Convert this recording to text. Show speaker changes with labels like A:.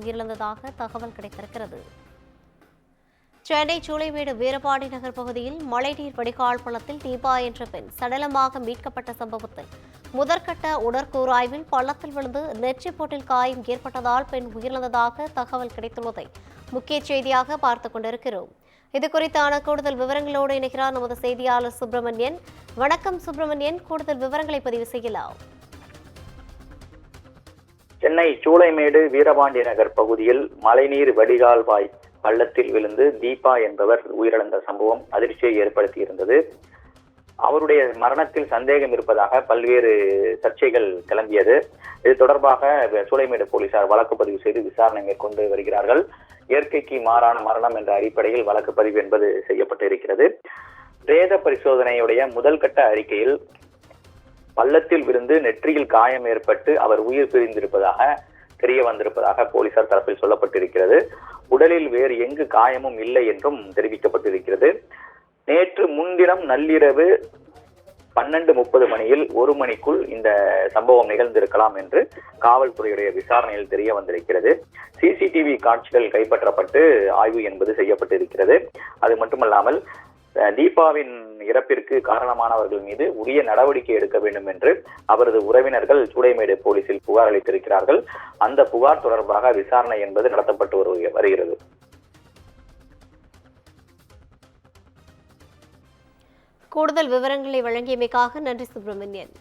A: உயிரிழந்ததாக தகவல் கிடைத்திருக்கிறது. சென்னை சூளைமேடு வீரபாண்டி நகர் பகுதியில் மழைநீர் வடிகால் பள்ளத்தில் தீபா என்ற பெண் சடலமாக மீட்கப்பட்ட சம்பவத்தில் முதற்கட்ட உடற்கூறாய்வில் பள்ளத்தில் விழுந்து நெற்றிப்போட்டில் காயம் ஏற்பட்டதால் பெண் உயிரிழந்ததாக தகவல் கிடைத்துள்ளதை முக்கிய செய்தியாக பார்த்துக் கொண்டிருக்கிறோம். இதுகுறித்தான கூடுதல் விவரங்களோடு இணைகிறார் நமது செய்தியாளர் சுப்பிரமணியன். வணக்கம் சுப்பிரமணியன், கூடுதல் விவரங்களை பதிவு செய்யலாம்.
B: சென்னை சூளைமேடு வீரபாண்டி நகர் பகுதியில் மழைநீர் வடிகால் வாய் பள்ளத்தில் விழுந்து தீபா என்பவர் உயிரிழந்த சம்பவம் அதிர்ச்சியை ஏற்படுத்தியிருந்தது. அவருடைய மரணத்தில் சந்தேகம் இருப்பதாக பல்வேறு சர்ச்சைகள் கிளம்பியது. இது தொடர்பாக சூளைமேடு போலீசார் வழக்கு பதிவு செய்து விசாரணை மேற்கொண்டு வருகிறார்கள். இயற்கைக்கு மாறான மரணம் என்ற அடிப்படையில் வழக்கு பதிவு என்பது செய்யப்பட்டிருக்கிறது. பிரேத பரிசோதனையுடைய முதல் கட்ட அறிக்கையில் பள்ளத்தில் விழுந்து நெற்றியில் காயம் ஏற்பட்டு அவர் உயிர் பிரிந்திருப்பதாக தெரிய வந்திருப்பதாக போலீசார் தரப்பில் சொல்லப்பட்டிருக்கிறது. உடலில் வேறு எங்கு காயமும் இல்லை என்றும் தெரிவிக்கப்பட்டிருக்கிறது. நேற்று முன்தினம் நள்ளிரவு 12:30 மணியில் 1 மணிக்குள் இந்த சம்பவம் நிகழ்ந்திருக்கலாம் என்று காவல்துறையுடைய விசாரணையில் தெரிய வந்திருக்கிறது. சிசிடிவி காட்சிகள் கைப்பற்றப்பட்டு ஆய்வு என்பது செய்யப்பட்டிருக்கிறது. அது மட்டுமல்லாமல் தீபாவின் இறப்பிற்கு காரணமானவர்கள் மீது உரிய நடவடிக்கை எடுக்க வேண்டும் என்று அவரது உறவினர்கள் சூளைமேடு போலீசில் புகார் அளித்திருக்கிறார்கள். அந்த புகார் தொடர்பாக விசாரணை என்பது நடத்தப்பட்டு வருகிறது.
A: கூடுதல் விவரங்களை வழங்கியமைக்காக நன்றி சுப்பிரமணியன்.